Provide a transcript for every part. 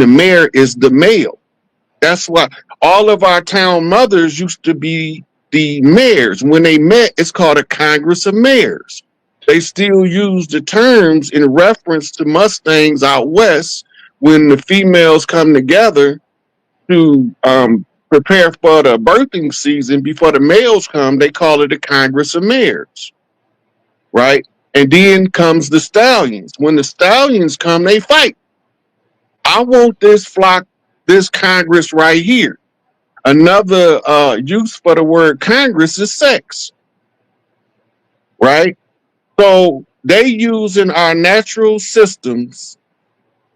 The mayor is the male. That's why all of our town mothers used to be the mayors. When they met, it's called a Congress of Mayors. They still use the terms in reference to Mustangs out west when the females come together to prepare for the birthing season. Before the males come, they call it a Congress of Mayors, right? And then comes the stallions. When the stallions come, they fight. I want this flock, this Congress right here. Another use for the word Congress is sex, right? So they using our natural systems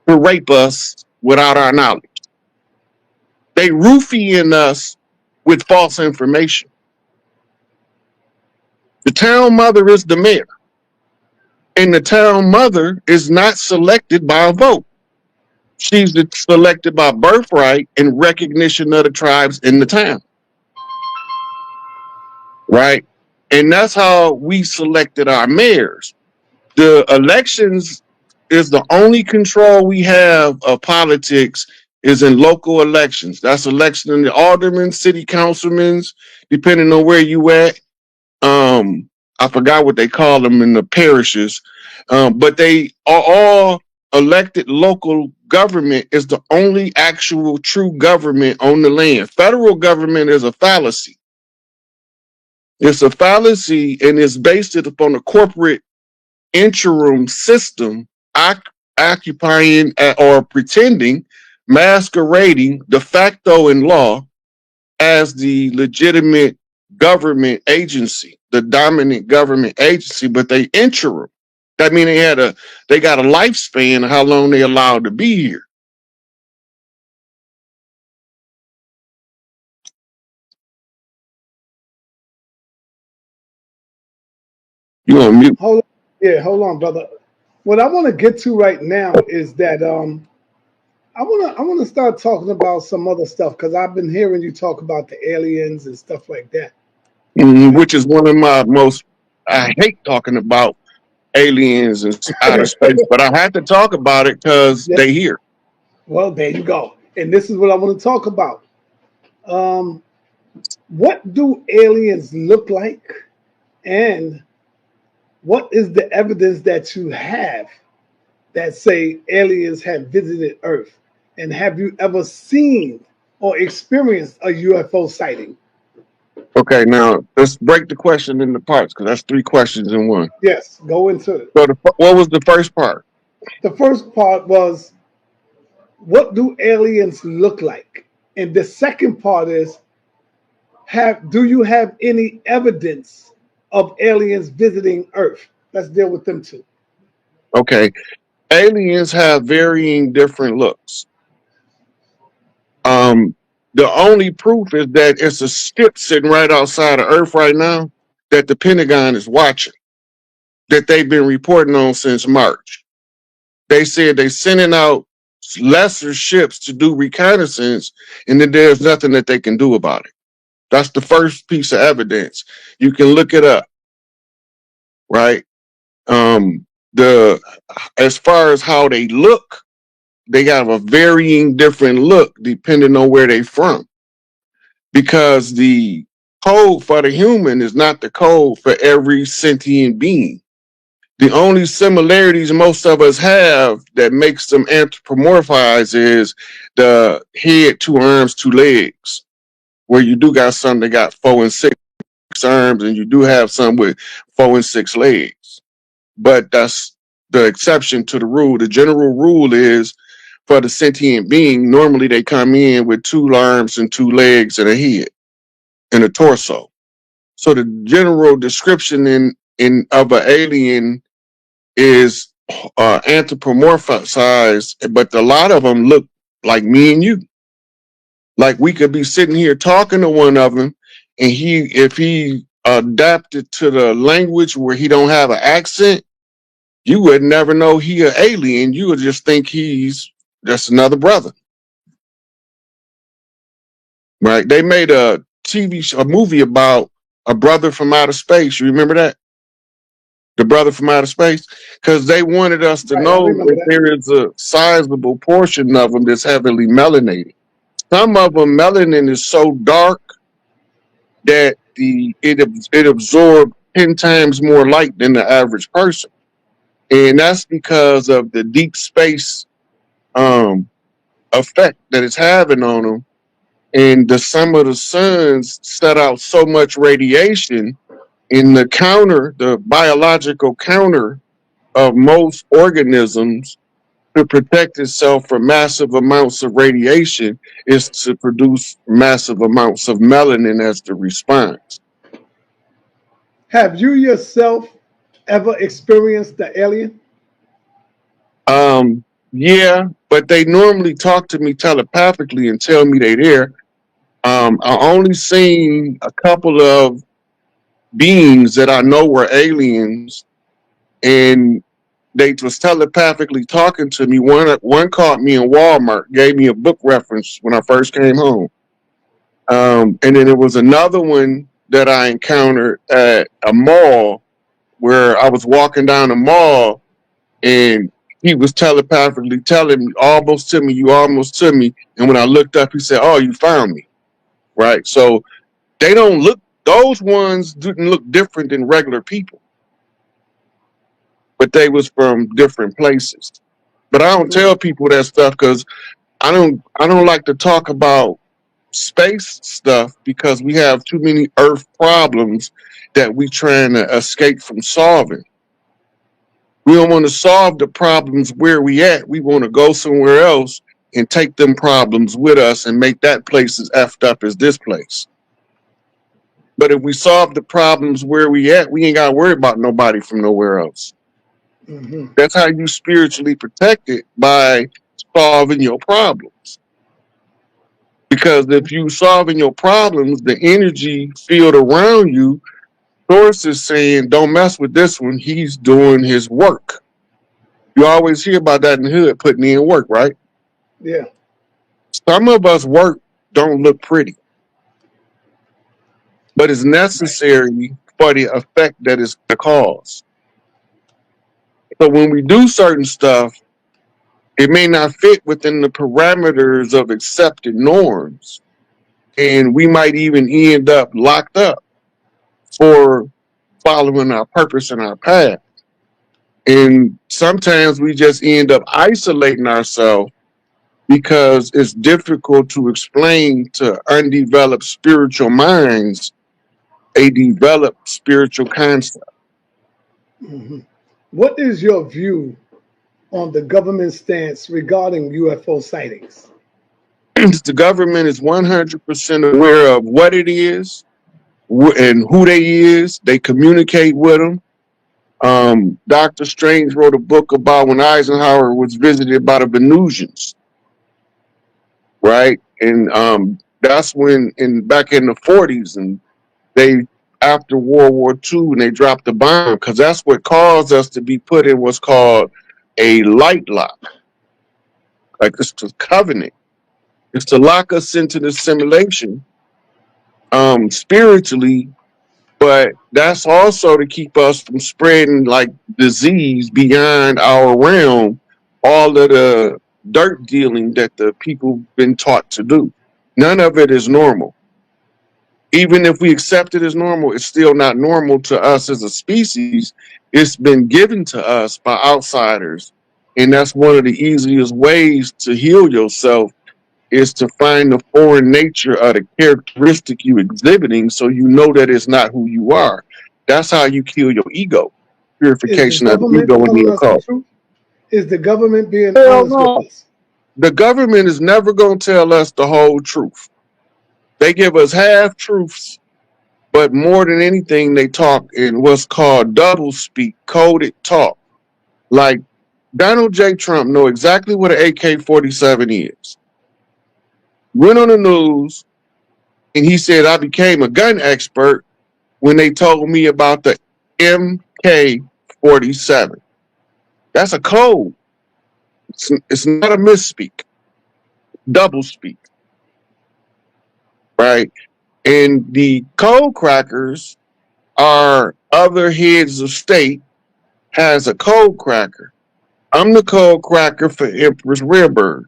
to rape us without our knowledge. They roofing us with false information. The town mother is the mayor, and the town mother is not selected by a vote. She's selected by birthright and recognition of the tribes in the town, right? And that's how we selected our mayors. The elections is the only control we have of politics is in local elections. That's election in the aldermen, city councilmen, depending on where you at. I forgot what they call them in the parishes, but they are all elected. Local government is the only actual true government on the land. Federal government is a fallacy. It's a fallacy, and it's based upon a corporate interim system occupying or pretending, masquerading de facto in law as the legitimate government agency, the dominant government agency, but they interim. That means they got a lifespan of how long they allowed to be here. You on mute? Hold on, brother. What I want to get to right now is that I want to start talking about some other stuff because I've been hearing you talk about the aliens and stuff like that. Which is one of my most. I hate talking about aliens and outer space, but I had to talk about it because Yeah. they here. Well, there you go. And this is what I want to talk about. Um, what do aliens look like, and what is the evidence that you have that say aliens have visited Earth? And have you ever seen or experienced a UFO sighting? Okay, now let's break the question into parts because that's three questions in one. Yes, go into it. So, what was the first part? The first part was, what do aliens look like? And the second part is, do you have any evidence of aliens visiting Earth? Let's deal with them too. Okay, aliens have varying different looks. Um, the only proof is that it's a ship sitting right outside of Earth right now that the Pentagon is watching, that they've been reporting on since March. They said they're sending out lesser ships to do reconnaissance, and then there's nothing that they can do about it. That's the first piece of evidence. You can look it up, right? The As far as how they look, they have a varying different look depending on where they from. Because the code for the human is not the code for every sentient being. The only similarities most of us have that makes them anthropomorphize is the head, two arms, two legs, where you do got some that got 4 and 6 arms, and you do have some with 4 and 6 legs. But that's the exception to the rule. The general rule is for the sentient being, normally they come in with 2 arms and 2 legs and a head and a torso. So the general description in of an alien is anthropomorphized, but a lot of them look like me and you. Like we could be sitting here talking to one of them, and if he adapted to the language where he don't have an accent, you would never know he an alien. You would just think he's just another brother, right? They made a TV show, a movie about a brother from outer space. You remember that? the brother from outer space, because they wanted us to Right, I know remember that that. there is a sizable portion of them that's heavily melanated. Some of them melanin is so dark that it absorbs 10 times more light than the average person, and that's because of the deep space um, effect that it's having on them. And some of the suns set out so much radiation in the biological counter of most organisms to protect itself from massive amounts of radiation is to produce massive amounts of melanin as the response. Have you yourself ever experienced the alien? Um, yeah, but they normally talk to me telepathically and tell me they're there. I only seen a couple of beings that I know were aliens, and they was telepathically talking to me. One caught me in Walmart, gave me a book reference when I first came home. And then there was another one that I encountered at a mall where I was walking down the mall, and he was telepathically telling me, almost to me, you almost to me. And when I looked up, he said, "Oh, you found me." Right. So they don't look, those ones didn't look different than regular people, but they was from different places. But I don't Mm-hmm. tell people that stuff because I don't like to talk about space stuff because we have too many earth problems that we trying to escape from solving. We don't want to solve the problems where we at. We want to go somewhere else and take them problems with us and make that place as effed up as this place. But if we solve the problems where we at, we ain't got to worry about nobody from nowhere else. Mm-hmm. That's how you spiritually protect it, by solving your problems. Because if you solving your problems, the energy field around you, source is saying, don't mess with this one. He's doing his work. You always hear about that in the hood, putting in work, right? Yeah. Some of us work don't look pretty, but it's Right. necessary for the effect that it's going to cause. So when we do certain stuff, it may not fit within the parameters of accepted norms. And we might even end up locked up for following our purpose and our path. And sometimes we just end up isolating ourselves because it's difficult to explain to undeveloped spiritual minds a developed spiritual concept. Mm-hmm. What is your view on the government stance regarding UFO sightings? The government is 100% aware of what it is and who they is. They communicate with them. Dr. Strange wrote a book about when Eisenhower was visited by the Venusians, right? And that's when, back in the 40s, and they, after World War II, and they dropped the bomb, because that's what caused us to be put in what's called a light lock. Like, it's a covenant. It's to lock us into the simulation spiritually, but that's also to keep us from spreading like disease beyond our realm, all of the dirt dealing that the people been taught to do. None of it is normal. Even if we accept it as normal, it's still not normal to us as a species. It's been given to us by outsiders. And that's one of the easiest ways to heal yourself, is to find the foreign nature of the characteristic you exhibiting so you know that it's not who you are. That's how you kill your ego. Is the Purification of the government ego in telling the us the occult. truth? Is the government being Hell honest with no. us? The government is never going to tell us the whole truth. They give us half truths, but more than anything, they talk in what's called double speak, coded talk. Like Donald J. Trump know exactly what an AK-47 is. Went on the news and he said, I became a gun expert when they told me about the MK-47. That's a code. It's not a misspeak, double speak, right? And the code crackers are other heads of state has a code cracker. I'm the code cracker for Empress Rarebird,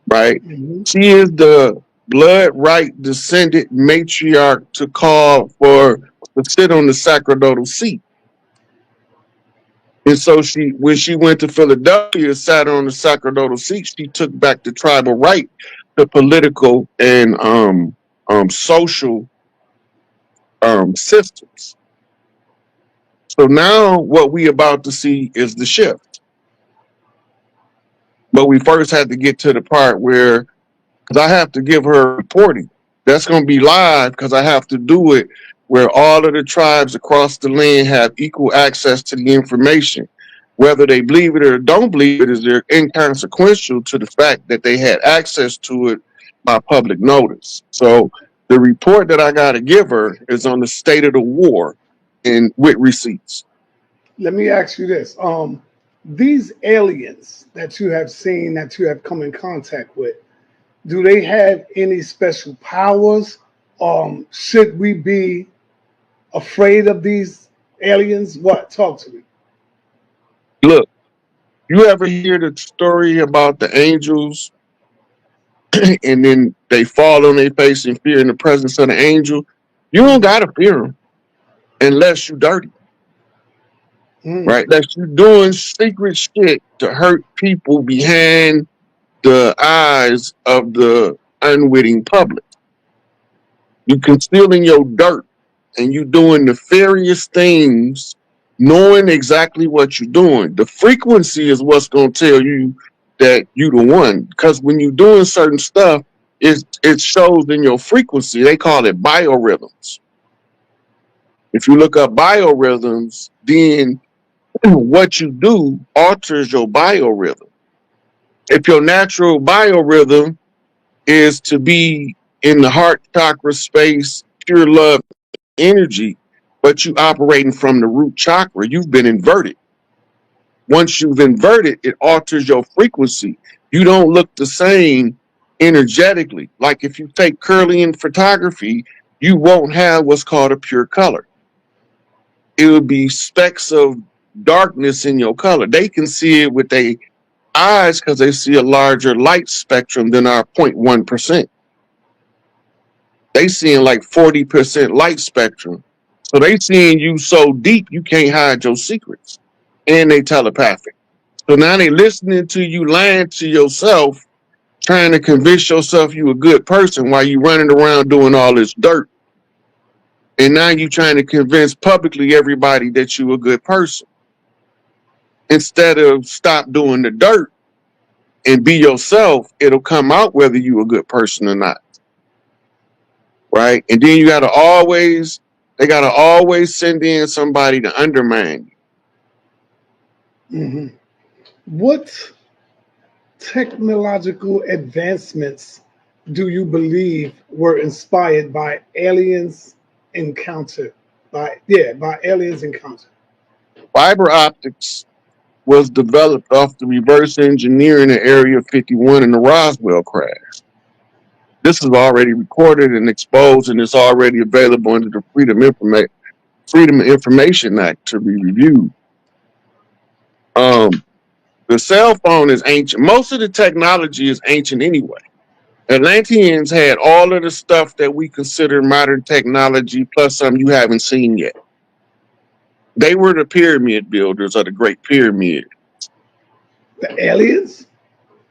right? Hmm. She is the blood right descendant matriarch to call for to sit on the sacerdotal seat. And so when she went to Philadelphia, sat on the sacerdotal seat, she took back the tribal right to political and social systems. So now what we about to see is the shift. But we first had to get to the part where, because I have to give her reporting. That's going to be live because I have to do it where all of the tribes across the land have equal access to the information. Whether they believe it or don't believe it is they're inconsequential to the fact that they had access to it by public notice. So the report that I got to give her is on the state of the war and with receipts. Let me ask you this: these aliens that you have seen, that you have come in contact with, do they have any special powers? Should we be afraid of these aliens? What? Talk to me. Look, you ever hear the story about the angels and then they fall on their face in fear in the presence of the angel? You don't Mm-hmm. gotta fear them unless you dirty, Mm-hmm. right? Unless you doing secret shit to hurt people behind the eyes of the unwitting public. You concealing your dirt and you doing nefarious things, knowing exactly what you're doing. The frequency is what's gonna tell you that you the one. Because when you're doing certain stuff, it shows in your frequency. They call it biorhythms. If you look up biorhythms, then what you do alters your biorhythm. If your natural biorhythm is to be in the heart chakra space, pure love energy, but you operating from the root chakra, you've been inverted. Once you've inverted, it alters your frequency. You don't look the same energetically. Like if you take Kirlian photography, you won't have what's called a pure color. It will be specks of darkness in your color. They can see it with their eyes because they see a larger light spectrum than our 0.1%. They seeing like 40% light spectrum. So they seeing you so deep you can't hide your secrets. And they telepathic. So now they listening to you lying to yourself, trying to convince yourself you a good person while you running around doing all this dirt. And now you trying to convince publicly everybody that you a good person. Instead of stop doing the dirt and be yourself, it'll come out whether you a good person or not. Right? And then they gotta always send in somebody to undermine Mm-hmm. What technological advancements do you believe were inspired by aliens encounter? By aliens encounter. you. Fiber optics was developed off the reverse engineering in Area 51 in the Roswell crash. This is already recorded and exposed, and it's already available under the Freedom of Information Act to be reviewed. Um, the cell phone is ancient. Most of the technology is ancient anyway. Atlanteans had all of the stuff that we consider modern technology, plus some you haven't seen yet. They were the pyramid builders of the Great Pyramid. The aliens?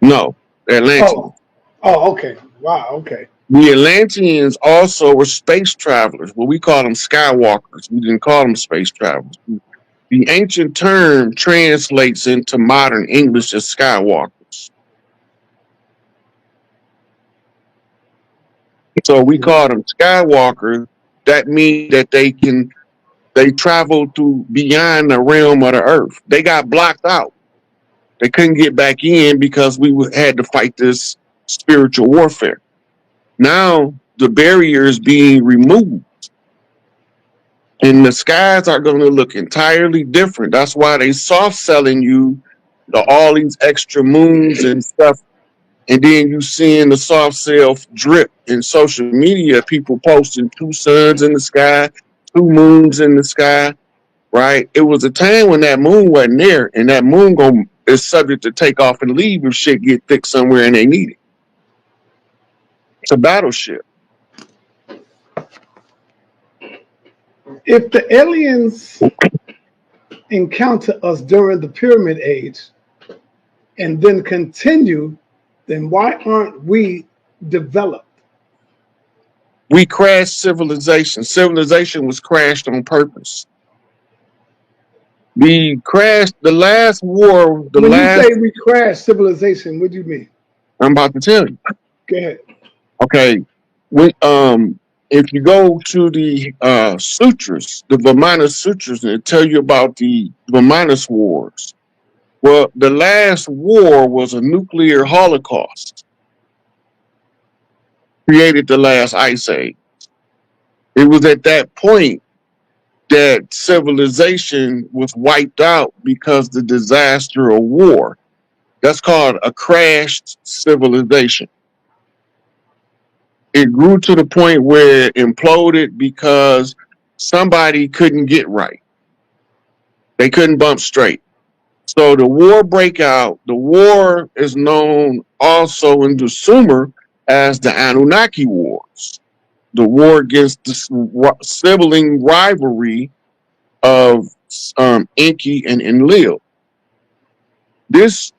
No, Oh, Atlanteans. oh, okay. Wow, okay. The Atlanteans also were space travelers. Well, we call them Skywalkers. We didn't call them space travelers. The ancient term translates into modern English as Skywalkers. So we Mhm. call them Skywalkers. That means that they travel through beyond the realm of the earth. They got blocked out. They couldn't get back in because had to fight this spiritual warfare. Now the barrier is being removed and the skies are going to look entirely different. That's why they soft selling you all these extra moons and stuff. And then you seeing the soft sell drip in social media, people posting two suns in the sky, two moons in the sky, right? It was a time when that moon wasn't there, and that moon is subject to take off and leave if shit get thick somewhere and they need it. It's a battleship. If the aliens encounter us during the Pyramid Age and then continue, then why aren't we developed? We crashed civilization. Civilization was crashed on purpose. The last war, When you say we crashed civilization, what do you mean? I'm about to tell you. Go ahead. Okay. If you go to the sutras, the Vimana sutras, and it tell you about the Vimanas wars. Well, the last war was a nuclear holocaust. Created the last ice age. It was at that point that civilization was wiped out because the disaster of war. That's called a crashed civilization. It grew to the point where it imploded because somebody couldn't get right. They couldn't bump straight. So the war break out. The war is known also in the Sumer as the Anunnaki Wars. The war against the sibling rivalry of Enki and Enlil. This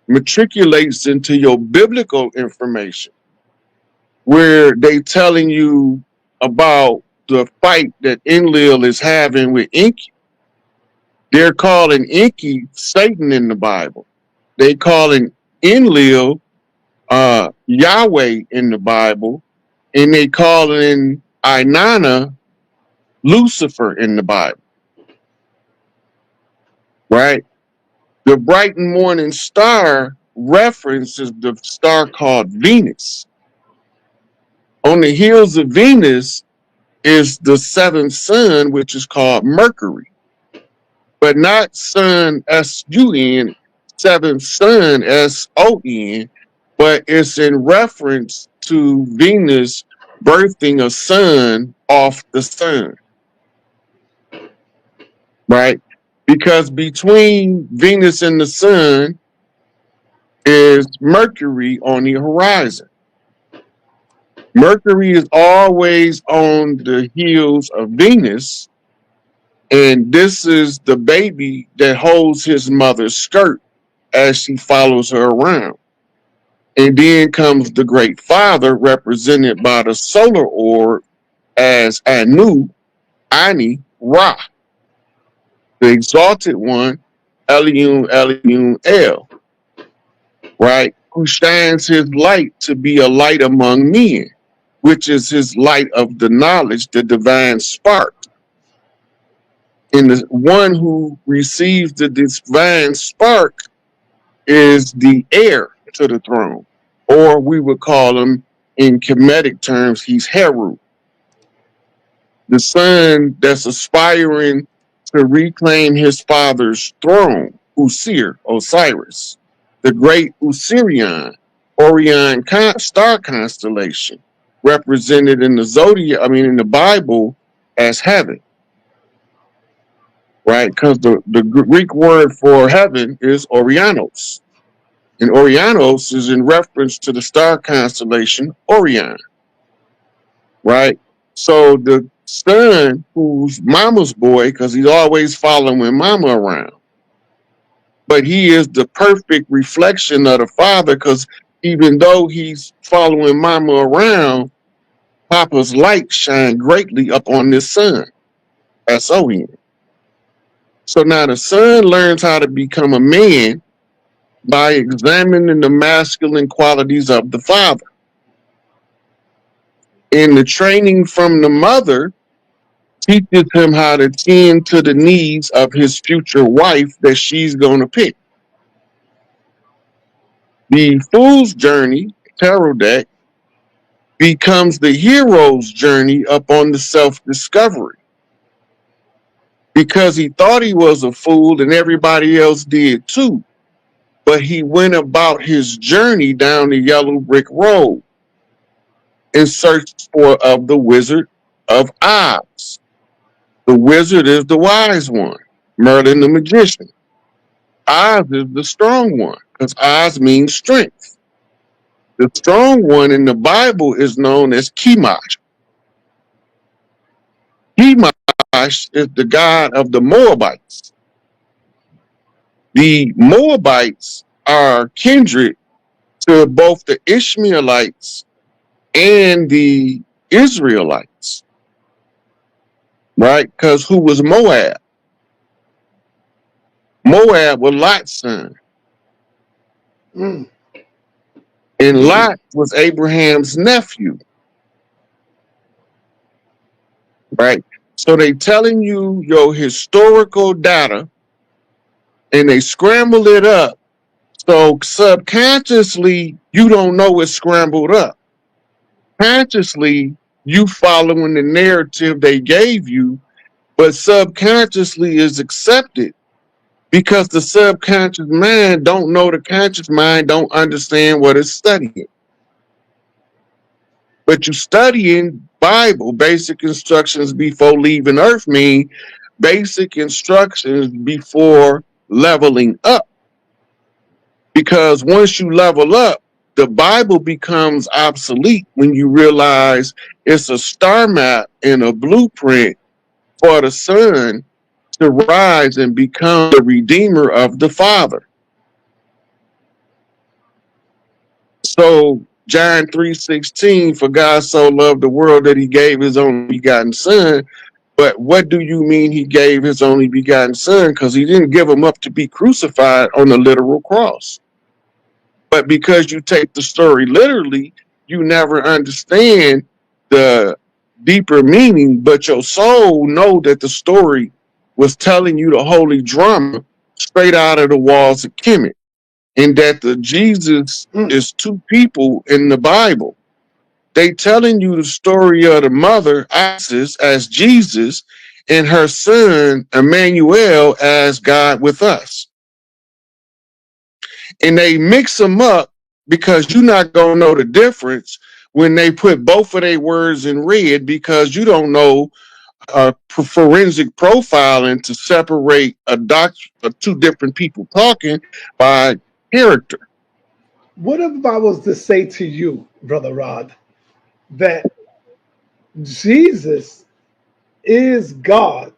matriculates into your biblical information where they telling you about the fight that Enlil is having with Enki. They're calling Enki Satan in the Bible. They calling Enlil Yahweh in the Bible, and they calling Inanna Lucifer in the Bible. Right? The bright and morning star references the star called Venus. On the heels of Venus is the seventh sun, which is called Mercury, but not sun S-U-N, seventh sun S-O-N, but it's in reference to Venus birthing a son off the sun, right? Because between Venus and the sun is Mercury on the horizon. Mercury is always on the heels of Venus, and this is the baby that holds his mother's skirt as she follows her around. And then comes the Great Father, represented by the solar orb as Anu, Ani, Ra, the exalted one, Eliun, Eliun, El, right? Who shines his light to be a light among men, which is his light of the knowledge, the divine spark. And the one who receives the divine spark is the heir to the throne, or we would call him in Kemetic terms, he's Heru, the son that's aspiring to reclaim his father's throne, Osiris, the great Osirian, Orion star constellation, represented in the zodiac, in the Bible as heaven, right? Because the Greek word for heaven is Orionos. And Orionos is in reference to the star constellation Orion, right? So the son, who's mama's boy, because he's always following mama around, but he is the perfect reflection of the father, because even though he's following mama around, Papa's light shine greatly up on this son, S-O-N. So now the son learns how to become a man by examining the masculine qualities of the father. And the training from the mother teaches him how to tend to the needs of his future wife that she's going to pick. The fool's journey, tarot deck, becomes the hero's journey up on the self-discovery. Because he thought he was a fool and everybody else did too. But he went about his journey down the yellow brick road in search of the Wizard of Oz. The wizard is the wise one, Merlin the magician. Oz is the strong one, because Oz means strength. The strong one in the Bible is known as Chemosh. Chemosh is the god of the Moabites. The Moabites are kindred to both the Ishmaelites and the Israelites, right? Because who was Moab? Moab was Lot's son, Mm. and Lot was Abraham's nephew, right? So they telling you your historical data, and they scramble it up. So subconsciously, you don't know it's scrambled up. Consciously, you following the narrative they gave you, but subconsciously is accepted because the subconscious mind don't know the conscious mind, don't understand what it's studying. But you studying Bible, basic instructions before leaving earth mean basic instructions before leveling up. Because once you level up, the Bible becomes obsolete when you realize it's a star map and a blueprint for the son to rise and become the redeemer of the Father. So John 3:16, for God so loved the world that he gave his only begotten son. But what do you mean he gave his only begotten son? Because he didn't give him up to be crucified on a literal cross. But because you take the story literally, you never understand the deeper meaning, but your soul know that the story was telling you the holy drama straight out of the walls of Kemet, and that the Jesus Mm. is two people in the Bible. They telling you the story of the mother Isis as Jesus and her son Emmanuel as God with us. And they mix them up because you're not going to know the difference when they put both of their words in red, because you don't know forensic profiling to separate two different people talking by character. What if I was to say to you, Brother Rod, that Jesus is God?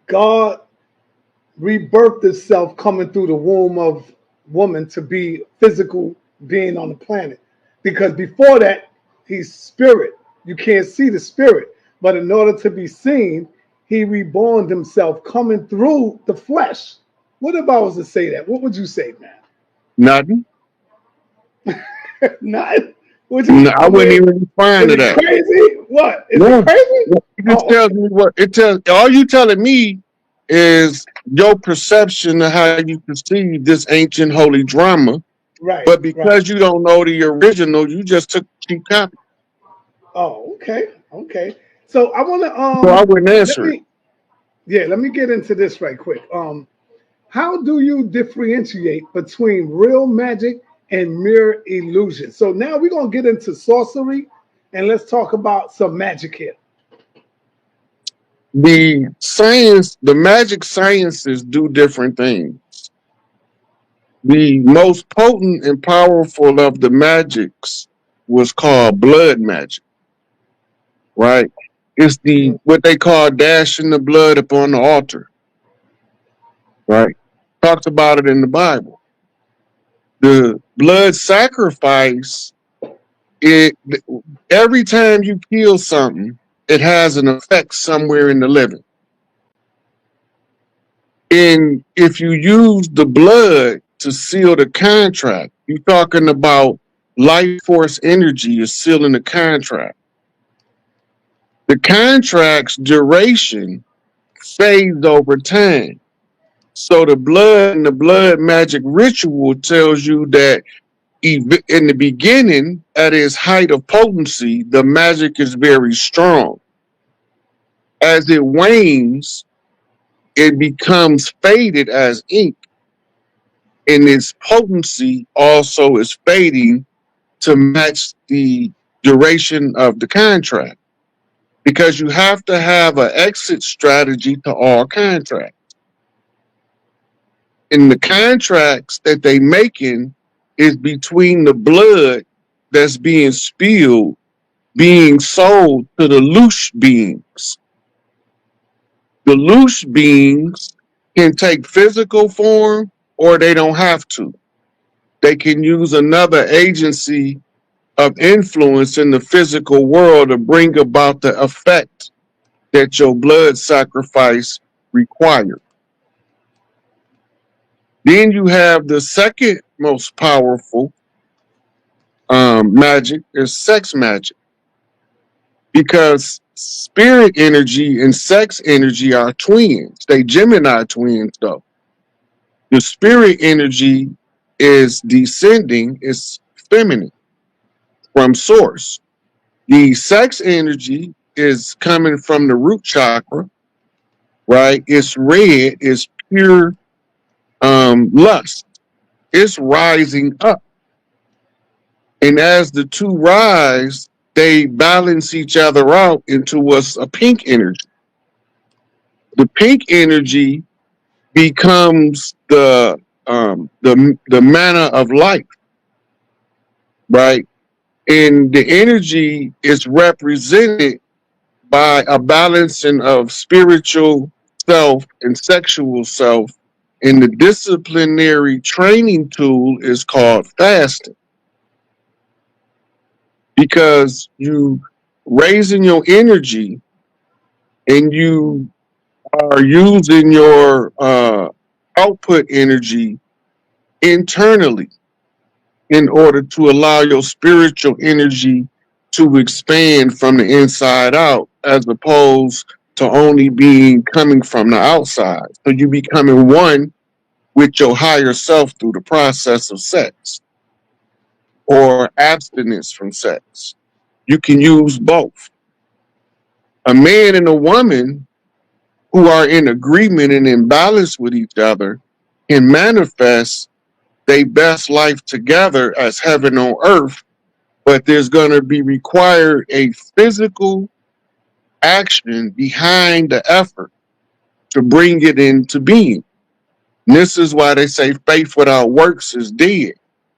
God rebirthed itself coming through the womb of woman to be physical being on the planet. Because before that, he's spirit. You can't see the spirit. But in order to be seen, he reborn himself coming through the flesh. What if I was to say that? What would you say, man? Nothing. Not. Would you? No, I I wouldn't mean, even respond is to it that. crazy? What is it No. crazy? It just Oh, tells okay. me what it tells. All you telling me is your perception of how you perceive this ancient holy drama. Right, But right. because you don't know the original, you just took a cheap copy. Oh, okay, okay. So I want to So I wouldn't let answer it. me let me get into this right quick. How do you differentiate between real magic and mere illusion? So now we're gonna get into sorcery, and let's talk about some magic here. The science, the magic sciences do different things. The most potent and powerful of the magics was called blood magic, right? It's the Mm. what they call dashing the blood upon the altar, right? Talks about it in the Bible. The blood sacrifice, it every time you kill something, it has an effect somewhere in the living. And if you use the blood to seal the contract, you're talking about life force energy is sealing the contract. The contract's duration fades over time. So the blood and the blood magic ritual tells you that in the beginning, at its height of potency, the magic is very strong. As it wanes, it becomes faded as ink, and its potency also is fading to match the duration of the contract. because you have to have an exit strategy to all contracts. And the contracts that they making is between the blood that's being spilled, being sold to the loose beings. The loose beings can take physical form or they don't have to. They can use another agency of influence in the physical world to bring about the effect that your blood sacrifice required. Then you have the second most powerful magic is sex magic, because spirit energy and sex energy are twins. They Gemini twins, though. The spirit energy is descending, is feminine from source. The sex energy is coming from the root chakra, right? It's red, it's pure lust. It's rising up. And as the two rise, they balance each other out into what's a pink energy. The pink energy becomes the manner of life, right? And the energy is represented by a balancing of spiritual self and sexual self. And the disciplinary training tool is called fasting, because you raising your energy and you are using your output energy internally in order to allow your spiritual energy to expand from the inside out, as opposed to only being coming from the outside. So you becoming one with your higher self through the process of sex or abstinence from sex. You can use both. A man and a woman who are in agreement and in balance with each other can manifest their best life together as heaven on earth, but there's going to be required a physical action behind the effort to bring it into being. And this is why they say faith without works is dead.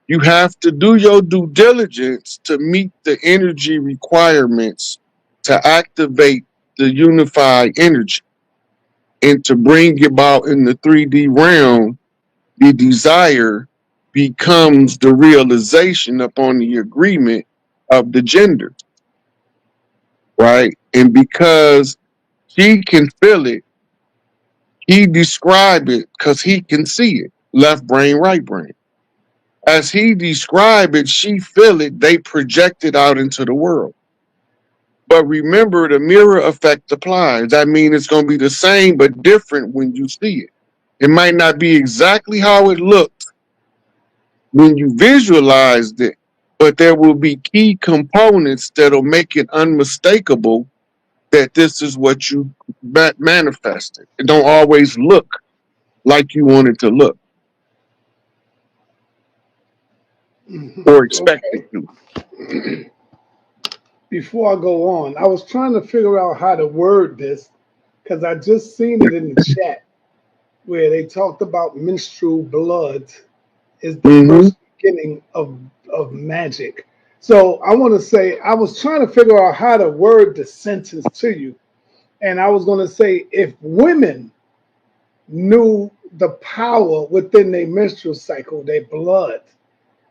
You have to do your due diligence to meet the energy requirements to activate the unified energy and to bring about in the 3D realm. The desire becomes the realization upon the agreement of the genders, right? And because he can feel it, he describe it because he can see it. Left brain, right brain. As he describe it, she feel it, they project it out into the world. But remember, the mirror effect applies. That means it's going to be the same but different when you see it. It might not be exactly how it looked when you visualized it, but there will be key components that'll make it unmistakable that this is what you manifested. It don't always look like you want it to look or expect it Okay. to. Before I go on, I was trying to figure out how to word this because I just seen it in the chat where they talked about menstrual blood is the Mm-hmm. first beginning of magic. So I want to say I was trying to figure out how to word the sentence to you, and I was going to say if women knew the power within their menstrual cycle, their blood,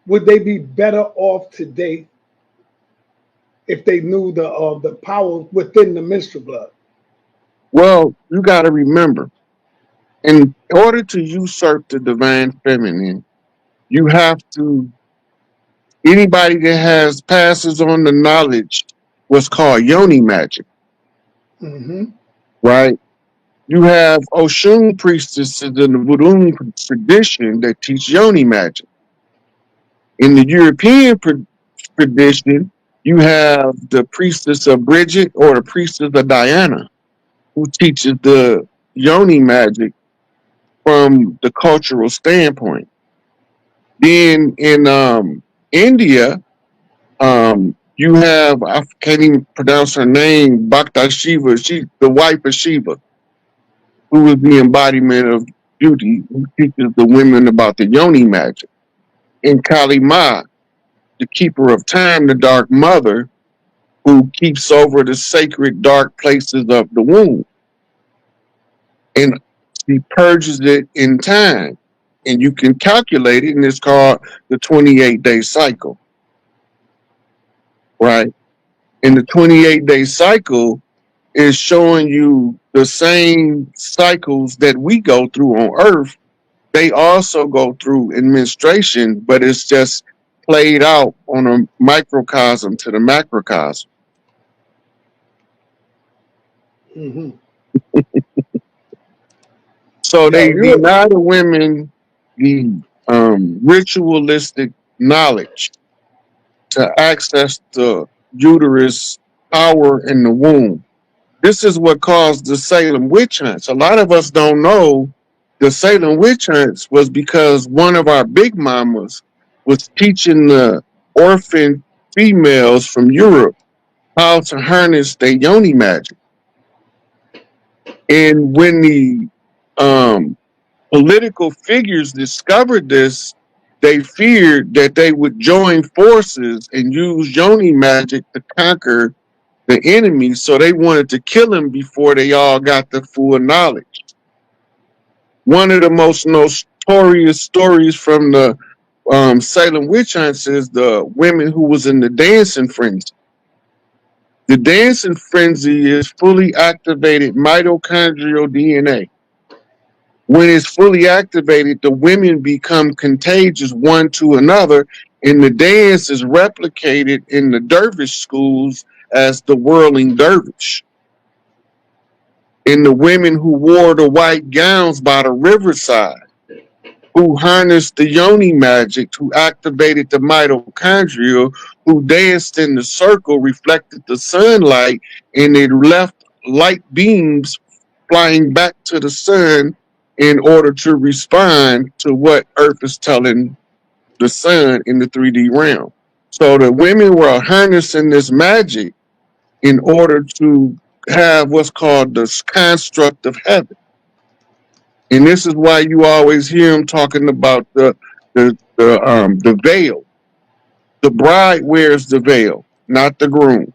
would they be better off today if they knew the power within the menstrual blood? Well, you got to remember, in order to usurp the divine feminine, you have to, anybody that has passes on the knowledge, what's called Yoni magic, Hmm. right? You have Oshun priestesses in the Voodoo tradition that teach Yoni magic. In the European tradition, you have the priestess of Bridget or the priestess of Diana, who teaches the Yoni magic from the cultural standpoint. Then in India, You have, I can't even pronounce her name, Bhakta Shiva. She's the wife of Shiva, who is the embodiment of beauty, who teaches the women about the Yoni magic. And Kali Ma, the keeper of time, the dark mother, who keeps over the sacred dark places of the womb. And she purges it in time. And you can calculate it, and it's called the 28-day cycle, right? And the 28-day cycle is showing you the same cycles that we go through on Earth. They also go through in menstruation, but it's just played out on a microcosm to the macrocosm. Mm-hmm. So Yo, they you. deny the women the ritualistic knowledge to access the uterus power in the womb. This is what caused the Salem witch hunts. A lot of us don't know the Salem witch hunts was because one of our big mamas was teaching the orphan females from Europe how to harness their yoni magic. And when the um, political figures discovered this, they feared that they would join forces and use yoni magic to conquer the enemy. So they wanted to kill him before they all got the full knowledge. One of the most notorious stories from the Salem witch hunts is the women who was in the dancing frenzy. The dancing frenzy is fully activated mitochondrial DNA. When it's fully activated, the women become contagious one to another, and the dance is replicated in the dervish schools as the whirling dervish. And the women who wore the white gowns by the riverside, who harnessed the yoni magic, who activated the mitochondria, who danced in the circle, reflected the sunlight, and it left light beams flying back to the sun in order to respond to what Earth is telling the sun in the 3D realm. So the women were harnessing this magic in order to have what's called the construct of heaven. And this is why you always hear him talking about the veil. The bride wears the veil, not the groom.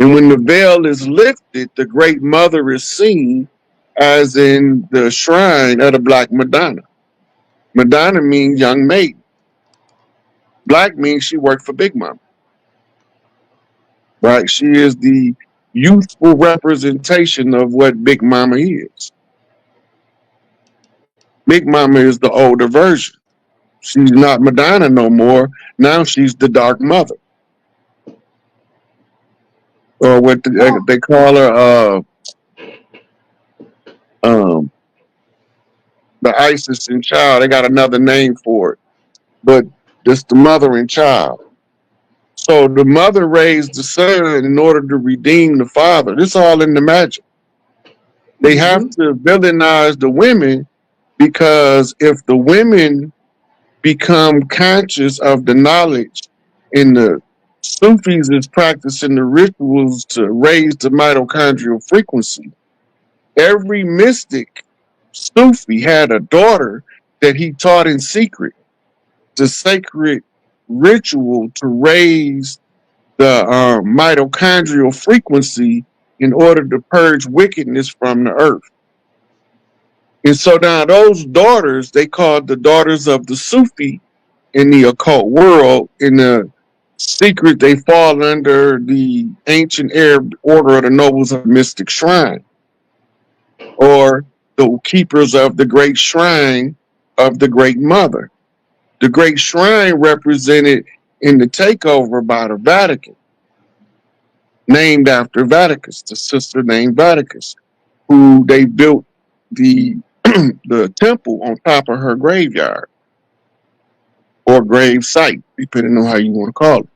And when the veil is lifted, the great mother is seen, as in the shrine of the Black Madonna. Madonna means young maiden. Black means she worked for Big Mama, right? She is the youthful representation of what Big Mama is. Big Mama is the older version. She's not Madonna no more. Now she's the Dark Mother, or what they call her, um, the Isis and Child. They got another name for it, but it's the mother and child. So the mother raised the son in order to redeem the father. This all in the magic. They have Mm-hmm. to villainize the women because if the women become conscious of the knowledge and the Sufis is practicing the rituals to raise the mitochondrial frequency. Every mystic Sufi had a daughter that he taught in secret the sacred ritual to raise the mitochondrial frequency in order to purge wickedness from the earth. And so now those daughters, they called the daughters of the Sufi in the occult world. In the secret, they fall under the ancient Arab order of the nobles of mystic shrine, or the keepers of the great shrine of the great mother. The great shrine represented in the takeover by the Vatican, named after Vaticus, the sister named Vaticus, who they built the the temple on top of her graveyard or grave site, depending on how you want to call it.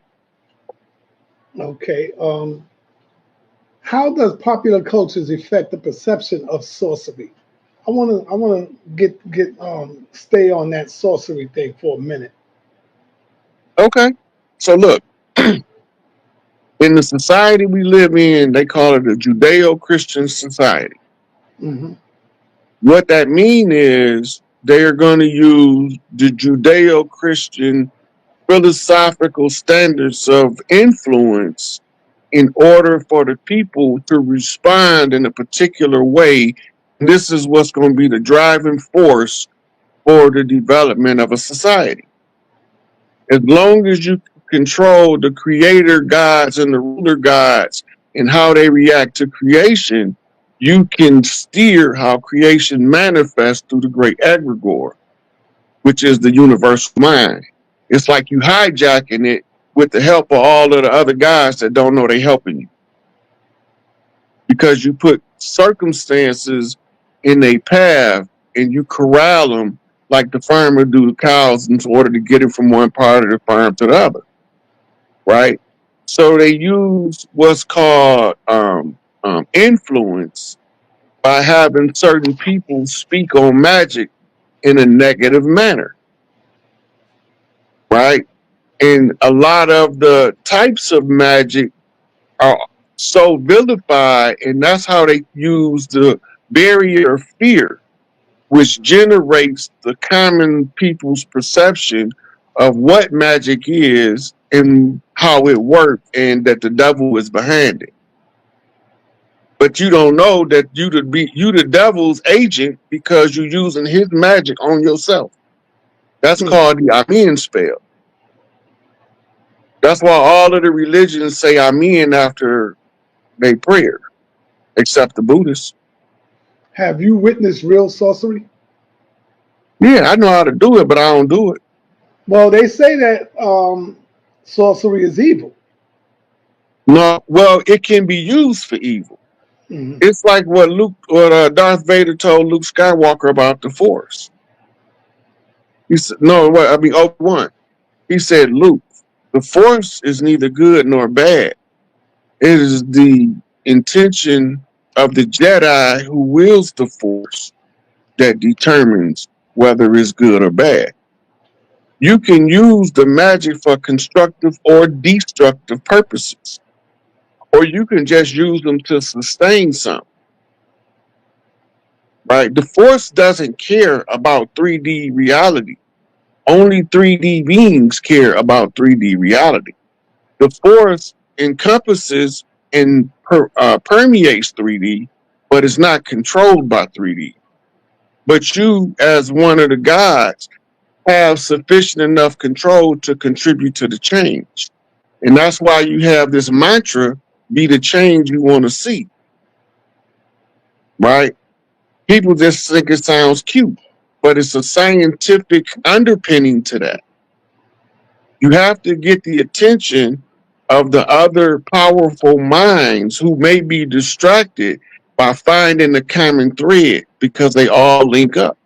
Okay. How does popular cultures affect the perception of sorcery? I wanna get stay on that sorcery thing for a minute. Okay, so look. In the society we live in, they call it a Judeo-Christian society. Hmm. What that means is they are going to use the Judeo-Christian philosophical standards of influence in order for the people to respond in a particular way. This is what's going to be the driving force for the development of a society. As long as you control the creator gods and the ruler gods and how they react to creation, you can steer how creation manifests through the great egregore, which is the universal mind. It's like you hijacking it with the help of all of the other guys that don't know they're helping you, because you put circumstances in a path and you corral them like the farmer do the cows in order to get it from one part of the farm to the other, right? So they use what's called influence by having certain people speak on magic in a negative manner, right? And a lot of the types of magic are so vilified, and that's how they use the barrier of fear, which generates the common people's perception of what magic is and how it works, and that the devil is behind it. But you don't know that you the devil's agent because you're using his magic on yourself. That's called the Amen spell. That's why all of the religions say Amen after they prayer, except the Buddhists. Have you witnessed real sorcery? Yeah, I know how to do it, but I don't do it. Well, they say that sorcery is evil. No, well, it can be used for evil. Hmm. It's like what Darth Vader told Luke Skywalker about the Force. He said, no, what I mean, Obi-Wan. He said, Luke, the Force is neither good nor bad. It is the intention of the Jedi who wields the Force that determines whether it's good or bad. You can use the magic for constructive or destructive purposes, or you can just use them to sustain something, right? The Force doesn't care about 3D reality. Only 3D beings care about 3D reality. The Force encompasses and permeates 3D, but it's not controlled by 3D. But you, as one of the gods, have sufficient enough control to contribute to the change. And that's why you have this mantra, be the change you want to see, right? People just think it sounds cute, but it's a scientific underpinning to that. You have to get the attention of the other powerful minds who may be distracted by finding the common thread because they all link up.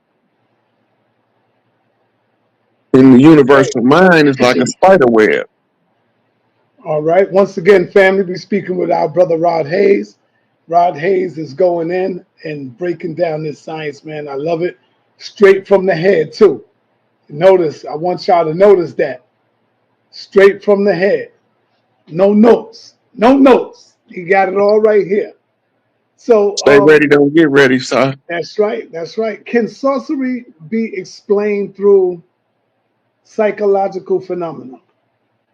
And the Right. universal mind is like a spider web. All right. Once again, family, we're speaking with our brother Rod Hayes. Rod Hayes is going in and breaking down this science, man. I love it. Straight from the head, too. Notice, I want y'all to notice that. Straight from the head. No notes. No notes. He got it all right here. So, Stay ready, don't get ready, son. that's right. That's right. Can sorcery be explained through psychological phenomena?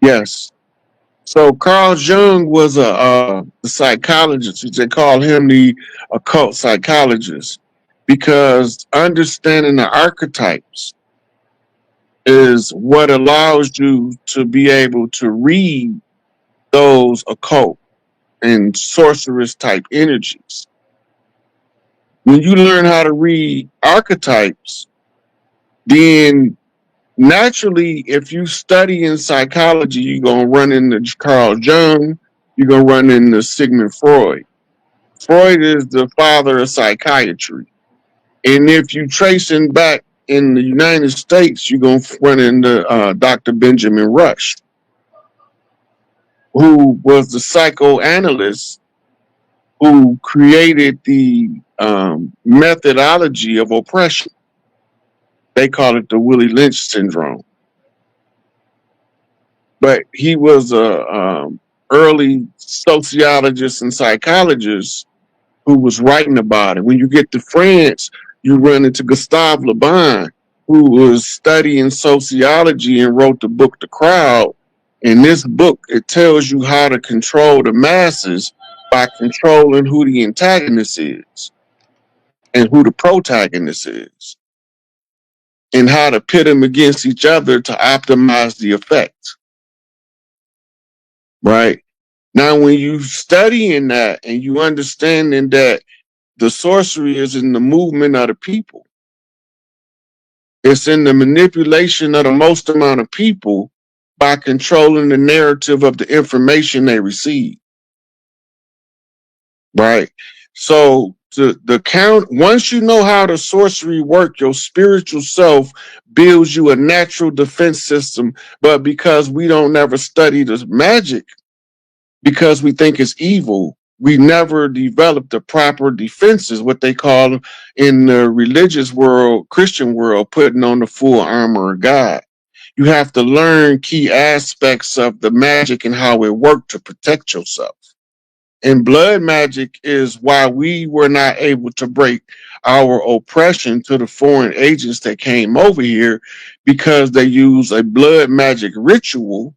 Yes. So Carl Jung was a psychologist. They call him the occult psychologist because understanding the archetypes is what allows you to be able to read those occult and sorceress type energies. When you learn how to read archetypes, then naturally, if you study in psychology, you're going to run into Carl Jung, you're going to run into Sigmund Freud. Freud is the father of psychiatry. And if you tracing back in the United States, you're going to run into Dr. Benjamin Rush, who was the psychoanalyst who created the methodology of oppression. They call it the Willie Lynch syndrome. But he was early sociologists and psychologists who was writing about it. When you get to France, you run into Gustave Le Bon, who was studying sociology and wrote the book The Crowd. In this book, it tells you how to control the masses by controlling who the antagonist is and who the protagonist is, and how to pit them against each other to optimize the effect. Right? Now, when you studying that and you understanding that the sorcery is in the movement of the people, it's in the manipulation of the most amount of people by controlling the narrative of the information they receive. Right? So the count, once you know how the sorcery work, your spiritual self builds you a natural defense system. But because we don't never study the magic, because we think it's evil, we never develop the proper defenses, what they call in the religious world, Christian world, putting on the full armor of God. You have to learn key aspects of the magic and how it worked to protect yourself. And blood magic is why we were not able to break our oppression to the foreign agents that came over here, because they use a blood magic ritual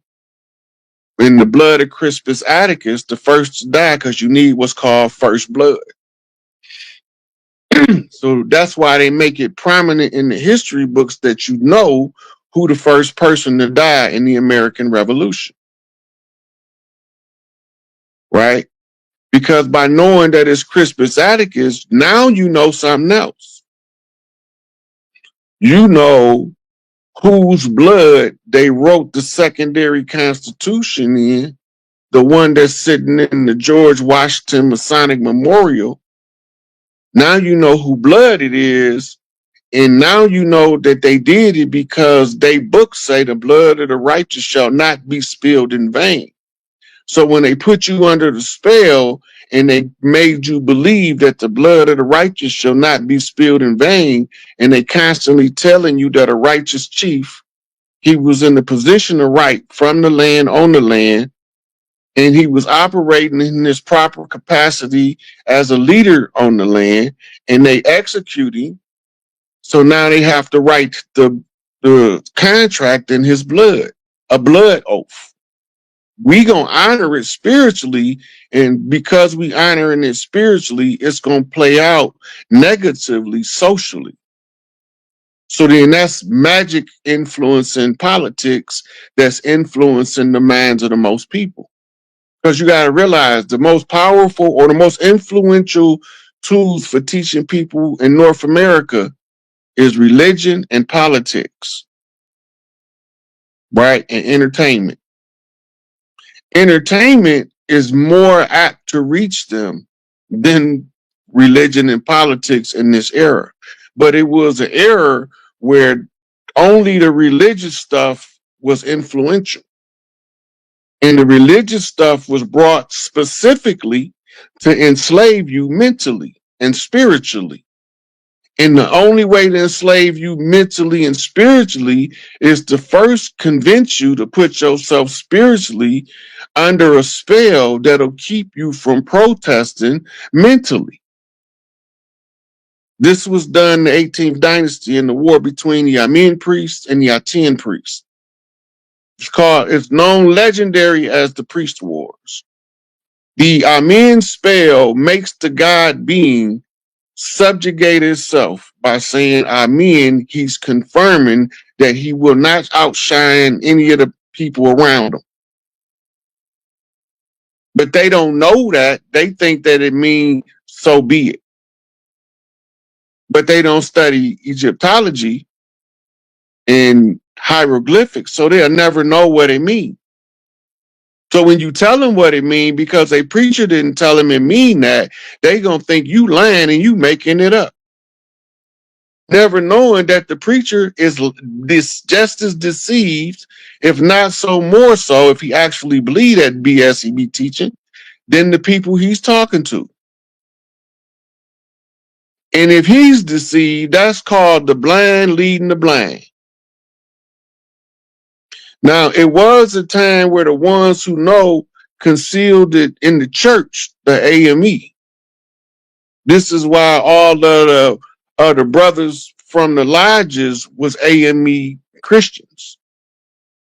in the blood of Crispus Attucks, the first to die, because you need what's called first blood. So that's why they make it prominent in the history books that you know who the first person to die in the American Revolution. Right? Because by knowing that it's Crispus Attucks, now you know something else. You know whose blood they wrote the secondary constitution in, the one that's sitting in the George Washington Masonic Memorial. Now you know who blood it is, and now you know that they did it because they books say the blood of the righteous shall not be spilled in vain. So when they put you under the spell and they made you believe that the blood of the righteous shall not be spilled in vain, and they constantly telling you that a righteous chief, he was in the position of right from the land on the land, and he was operating in his proper capacity as a leader on the land, and they execute him. So now they have to write the contract in his blood, a blood oath. We gonna honor it spiritually, and because we honoring it spiritually, it's gonna play out negatively socially. So then that's magic influencing politics, that's influencing the minds of the most people. Because you got to realize the most powerful or the most influential tools for teaching people in North America is religion and politics, right? And entertainment. Entertainment is more apt to reach them than religion and politics in this era. But it was an era where only the religious stuff was influential. And the religious stuff was brought specifically to enslave you mentally and spiritually. And the only way to enslave you mentally and spiritually is to first convince you to put yourself spiritually under a spell that'll keep you from protesting mentally. This was done in the 18th dynasty in the war between the Amin priests and the Aten priests. It's known legendary as the Priest Wars. The Amin spell makes the god being subjugate itself by saying Amen. He's confirming that he will not outshine any of the people around him. But they don't know that. They think that it means so be it. But they don't study Egyptology and hieroglyphics, so they'll never know what it means. So when you tell them what it means, because a preacher didn't tell them it mean that, they gonna think you lying and you making it up. Never knowing that the preacher is just as deceived, if not so more so, if he actually believe that BS he be teaching, than the people he's talking to. And if he's deceived, that's called the blind leading the blind. Now, it was a time where the ones who know concealed it in the church, the AME. This is why all the brothers from the lodges was AME Christians,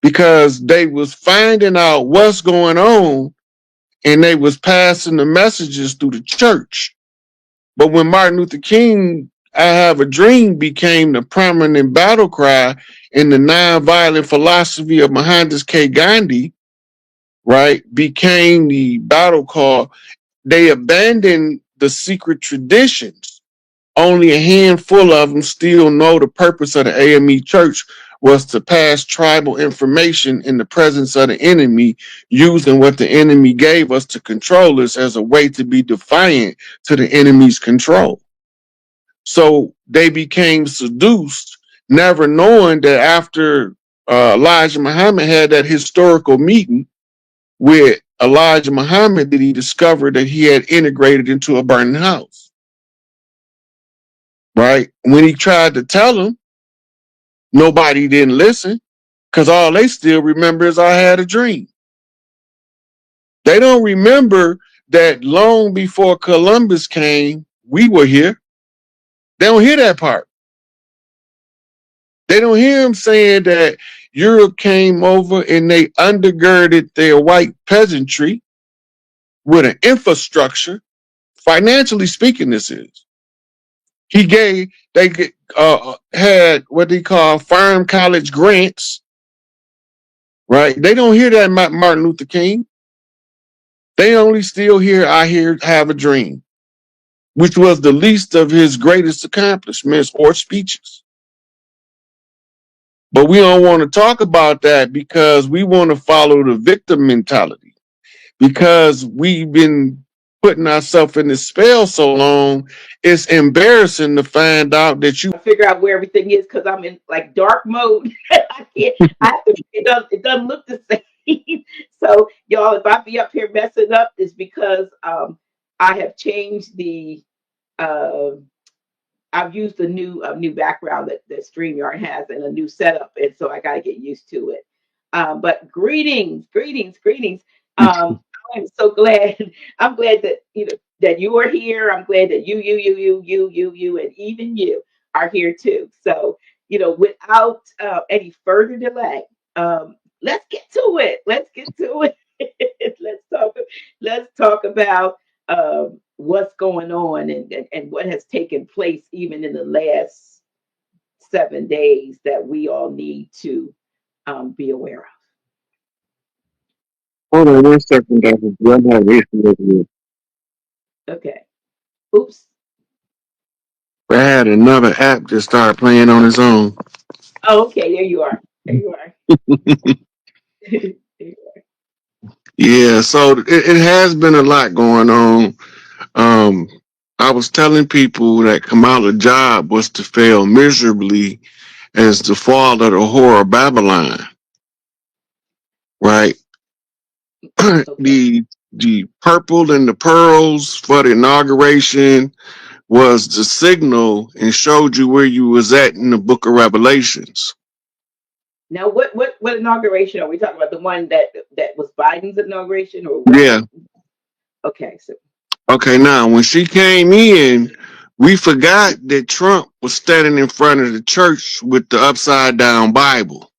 because they was finding out what's going on and they was passing the messages through the church. But when Martin Luther King, I Have a Dream became the prominent battle cry in the nonviolent philosophy of Mohandas K. Gandhi, right, became the battle call, they abandoned the secret traditions. Only a handful of them still know the purpose of the AME Church was to pass tribal information in the presence of the enemy, using what the enemy gave us to control us as a way to be defiant to the enemy's control. So they became seduced, never knowing that after Elijah Muhammad had that historical meeting with Elijah Muhammad, that he discovered that he had integrated into a burning house. Right? When he tried to tell him, nobody didn't listen, because all they still remember is I had a dream. They don't remember that long before Columbus came, we were here. They don't hear that part. They don't hear him saying that Europe came over and they undergirded their white peasantry with an infrastructure. Financially speaking, this is. They had what they call farm college grants, right? They don't hear that Martin Luther King. They only still hear Have a Dream, which was the least of his greatest accomplishments or speeches. But we don't want to talk about that because we want to follow the victim mentality, because we've been putting ourselves in this spell so long. It's embarrassing to find out that you figure out where everything is because I'm in like dark mode. I can't. It doesn't look the same. So y'all, if I be up here messing up, it's because I have changed the. Uh, I've used a new background that StreamYard has and a new setup, and so I got to get used to it. But greetings, greetings, greetings. I'm so glad. I'm glad that that you are here. I'm glad that you, and even you are here too. So without any further delay, let's get to it. Let's get to it. let's talk. Let's talk about what's going on and what has taken place even in the last 7 days that we all need to be aware of. hold on 1 second, Dr. I have an issue with you. Okay. Oops. I had another app that started playing on its own. Oh, okay. There you are. There you are. There you Yeah, so it has been a lot going on. Um, I was telling people that Kamala job was to fail miserably as the fall of the whore of Babylon, right? okay. the purple and the pearls for the inauguration was the signal and showed you where you was at in the book of Revelations. Now, what inauguration are we talking about? The one that was Biden's inauguration, or what? Yeah. Okay. So Okay, now when she came in, we forgot that Trump was standing in front of the church with the upside down Bible.